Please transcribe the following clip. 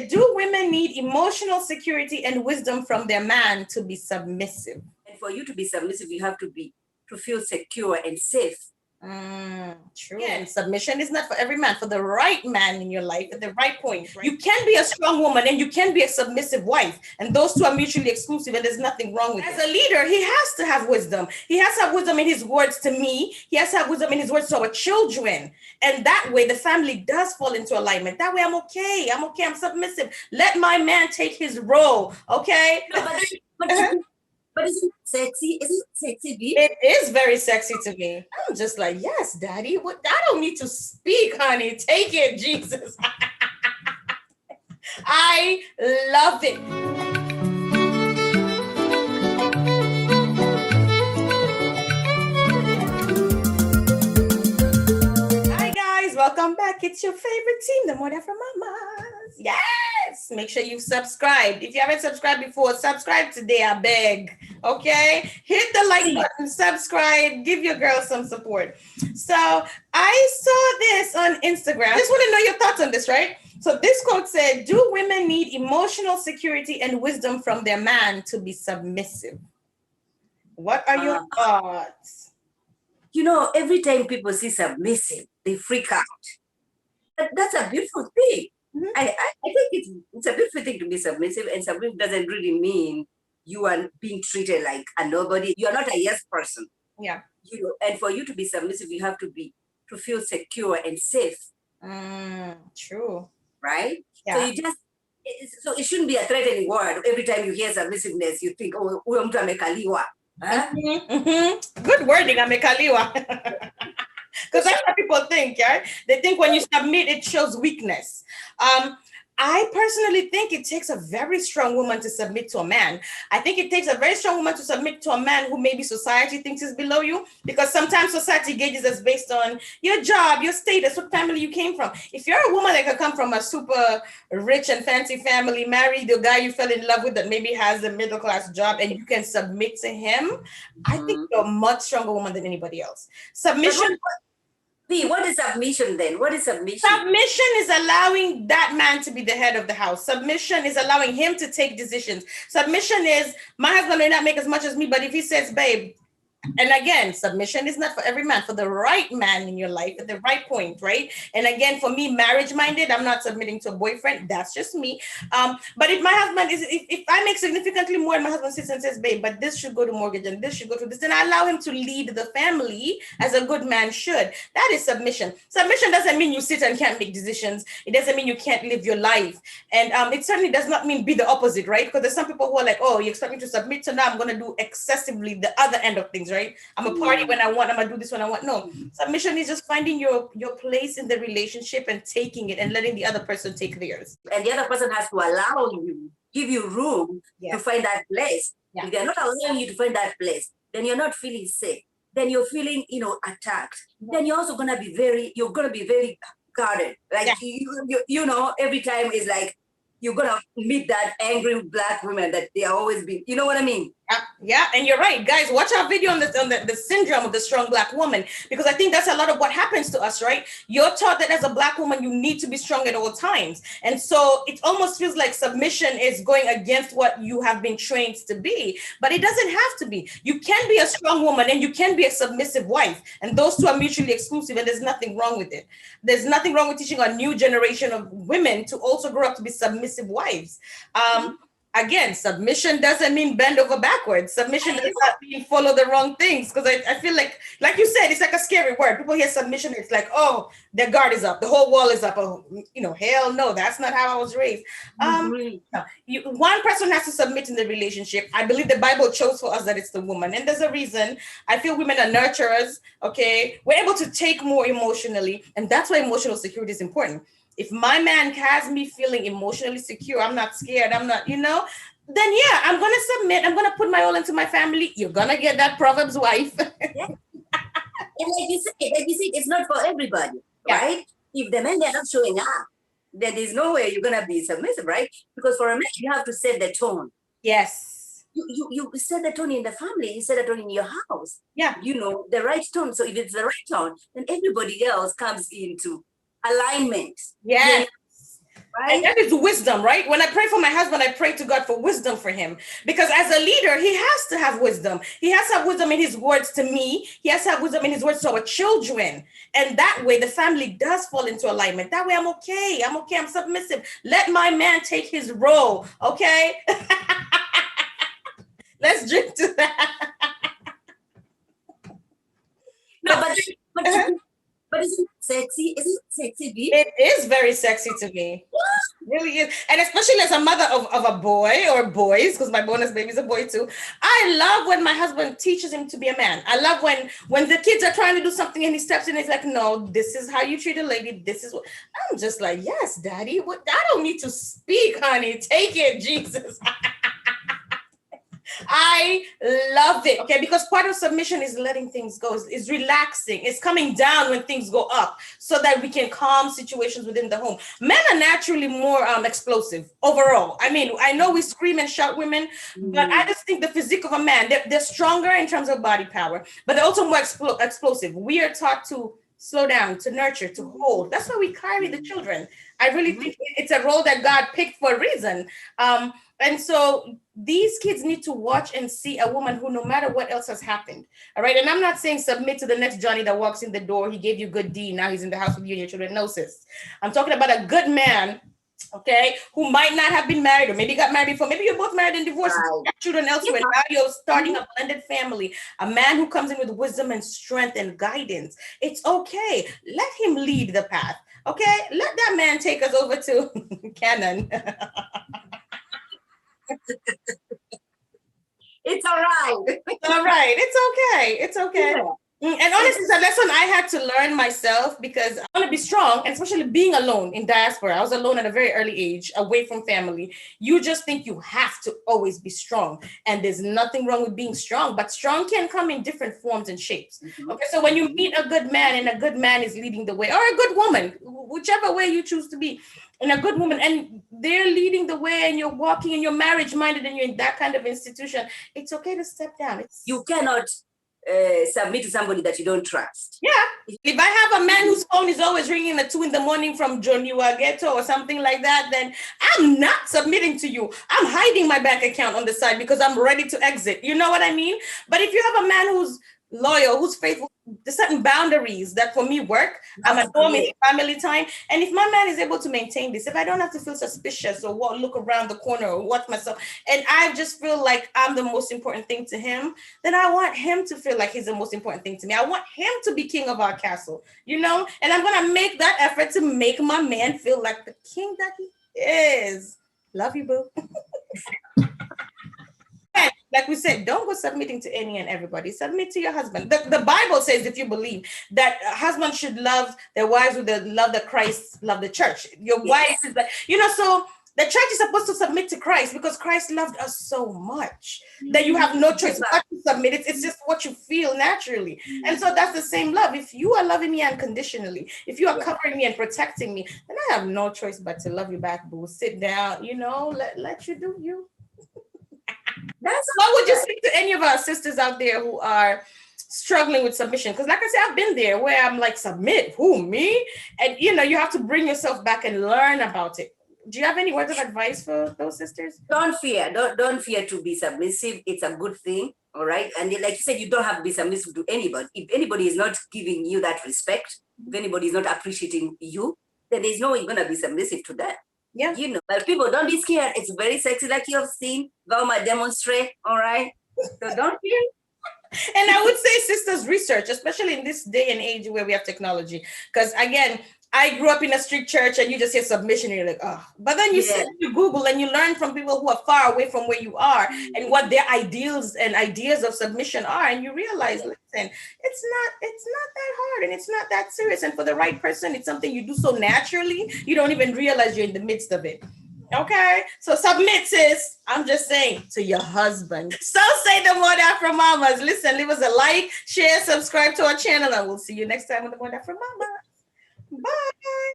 said, do women need emotional security and wisdom from their man to be submissive? And for you to be submissive, you have to feel secure and safe. True. And submission is not for every man, for the right man in your life at the right point. Right? You can be a strong woman and you can be a submissive wife, and those two are mutually exclusive, and there's nothing wrong with it. As a leader, he has to have wisdom. He has to have wisdom in his words to me. He has to have wisdom in his words to our children. And that way, the family does fall into alignment. That way, I'm okay. I'm submissive. Let my man take his role, okay? No, but isn't it sexy? Isn't it sexy, B? It is very sexy to me. I'm just like, yes, daddy. What? I don't need to speak, honey. Take it, Jesus. I love it. Hi, guys. Welcome back. It's your favorite team, the More Than For Mamas. Yes. Make sure you subscribe. If you haven't subscribed before, subscribe today, I beg. Okay? Hit the like button, subscribe, give your girl some support. So I saw this on Instagram. I just want to know your thoughts on this, right? So this quote said, do women need emotional security and wisdom from their man to be submissive? What are your thoughts? You know, every time people see submissive, they freak out. That's a beautiful thing. Mm-hmm. I think it's a beautiful thing to be submissive, and submissive doesn't really mean you are being treated like a nobody. You are not a yes person. Yeah. You know, and for you to be submissive, you have to feel secure and safe. True. Right? Yeah. So it shouldn't be a threatening word. Every time you hear submissiveness, you think, oh, huyo mtu amekaliwa. Huh? Good wording, amekaliwa. Because that's what people think, right? They think when you submit, it shows weakness. I personally think it takes a very strong woman to submit to a man. I think it takes a very strong woman to submit to a man who maybe society thinks is below you, because sometimes society gauges us based on your job, your status, what family you came from. If you're a woman that could come from a super rich and fancy family, marry the guy you fell in love with that maybe has a middle class job, and you can submit to him, I think you're a much stronger woman than anybody else. Submission. What is submission then? What is submission? Submission is allowing that man to be the head of the house. Submission is allowing him to take decisions. Submission is, my husband may not make as much as me, but if he says, babe, and again, submission is not for every man, for the right man in your life at the right point, right? And again, for me, marriage minded, I'm not submitting to a boyfriend. That's just me. But if my husband if I make significantly more and my husband sits and says, babe, but this should go to mortgage and this should go to this, then I allow him to lead the family as a good man should. That is submission. Submission doesn't mean you sit and can't make decisions. It doesn't mean you can't live your life. And it certainly does not mean be the opposite, right? Because there's some people who are like, oh, you expect me to submit, so now I'm going to do excessively the other end of things, right? I'm a party when I want, I'm gonna do this when I want. No, submission is just finding your place in the relationship and taking it and letting the other person take theirs. And the other person has to allow you, give you room to find that place. Yeah. If they're not allowing you to find that place, then you're not feeling safe. Then you're feeling, attacked. Then you're also gonna be very guarded. Like you know, every time is like you're gonna meet that angry Black woman that they are always been. You know what I mean? Yeah, and you're right, guys. Watch our video on the syndrome of the strong Black woman, because I think that's a lot of what happens to us, right? You're taught that as a Black woman, you need to be strong at all times, and so it almost feels like submission is going against what you have been trained to be. But it doesn't have to be. You can be a strong woman and you can be a submissive wife, and those two are mutually exclusive, and there's nothing wrong with it. There's nothing wrong with teaching a new generation of women to also grow up to be submissive wives. Again, submission doesn't mean bend over backwards. Submission does not mean follow the wrong things. Because I feel like you said, it's like a scary word. People hear submission, it's like, oh, their guard is up. The whole wall is up. Oh, hell no, that's not how I was raised. One person has to submit in the relationship. I believe the Bible chose for us that it's the woman. And there's a reason. I feel women are nurturers, okay? We're able to take more emotionally. And that's why emotional security is important. If my man has me feeling emotionally secure, I'm not scared, I'm not, then yeah, I'm going to submit. I'm going to put my all into my family. You're going to get that Proverbs wife. And like you said, it's not for everybody, right? If the men, they're not showing up, then there's no way you're going to be submissive, right? Because for a man, you have to set the tone. Yes. You set the tone in the family, you set the tone in your house. Yeah. The right tone. So if it's the right tone, then everybody else comes into alignment. Yes. Right? And that is wisdom, right? When I pray for my husband, I pray to God for wisdom for him. Because as a leader, he has to have wisdom. He has to have wisdom in his words to me. He has to have wisdom in his words to our children. And that way, the family does fall into alignment. That way, I'm okay. I'm okay. I'm submissive. Let my man take his role, okay? Let's drink to that. No, but isn't it sexy? Isn't it sexy, B? It is very sexy to me. Really is. And especially as a mother of a boy or boys, because my bonus baby's a boy too. I love when my husband teaches him to be a man. I love when the kids are trying to do something and he steps in and he's like, no, this is how you treat a lady. This is what I'm just like, yes, daddy. What I don't need to speak, honey. Take it, Jesus. I love it, okay? Because part of submission is letting things go, is relaxing, it's coming down when things go up so that we can calm situations within the home. Men are naturally more explosive overall. I mean, I know we scream and shout women, but I just think the physique of a man, they're stronger in terms of body power, but they're also more explosive. We are taught to slow down, to nurture, to hold. That's why we carry the children. I really think it's a role that God picked for a reason. And so these kids need to watch and see a woman who, no matter what else has happened, all right? And I'm not saying submit to the next Johnny that walks in the door. He gave you good D. Now he's in the house with you and your children. No, sis. I'm talking about a good man, okay, who might not have been married or maybe got married before. Maybe you're both married and divorced, got children elsewhere. Now you're starting a blended family. A man who comes in with wisdom and strength and guidance. It's okay. Let him lead the path, okay? Let that man take us over to Canaan. It's all right. It's all right. It's okay. It's okay. Yeah. And honestly, it's a lesson I had to learn myself because I want to be strong, and especially being alone in diaspora. I was alone at a very early age, away from family. You just think you have to always be strong. And there's nothing wrong with being strong, but strong can come in different forms and shapes. Okay, so when you meet a good man and a good man is leading the way, or a good woman, whichever way you choose to be, and a good woman, and they're leading the way, and you're walking and you're marriage minded and you're in that kind of institution, it's okay to step down. You cannot submit to somebody that you don't trust. Yeah. If I have a man whose phone is always ringing at 2 a.m. from Johnny Ghetto or something like that, then I'm not submitting to you. I'm hiding my bank account on the side because I'm ready to exit. You know what I mean? But if you have a man who's loyal, who's faithful, there's certain boundaries that for me work. I'm at home, it's family time. And if my man is able to maintain this, if I don't have to feel suspicious or look around the corner or watch myself, and I just feel like I'm the most important thing to him, then I want him to feel like he's the most important thing to me. I want him to be king of our castle, you know? And I'm going to make that effort to make my man feel like the king that he is. Love you, boo. Like we said, don't go submitting to any and everybody. Submit to your husband. The Bible says, if you believe, that husbands should love their wives with the love that Christ loved the church. Your wife is like, you know, so the church is supposed to submit to Christ because Christ loved us so much that you have no choice but to submit. It's just what you feel naturally. And so that's the same love. If you are loving me unconditionally, if you are covering me and protecting me, then I have no choice but to love you back, boo. Sit down, you know, let you do you. What would you say to any of our sisters out there who are struggling with submission? Because like I said, I've been there where I'm like, submit, who, me? And you know, you have to bring yourself back and learn about it. Do you have any words of advice for those sisters? Don't fear. Don't fear to be submissive. It's a good thing. All right. And like you said, you don't have to be submissive to anybody. If anybody is not giving you that respect, if anybody is not appreciating you, then there's no way you're going to be submissive to that. Yeah. You know, but people, don't be scared. It's very sexy, like you have seen. Velma demonstrate. All right. So don't fear. And I would say sisters research, especially in this day and age where we have technology. Because again, I grew up in a strict church and you just hear submission and you're like, oh. But then you sit, you Google and you learn from people who are far away from where you are and what their ideals and ideas of submission are. And you realize, listen, it's not that hard and it's not that serious. And for the right person, it's something you do so naturally, you don't even realize you're in the midst of it. Okay, so submit, sis. I'm just saying, to your husband. So say the More Afro Mamas. Listen, leave us a like, share, subscribe to our channel, and we'll see you next time on the More Afro Mamas. Bye.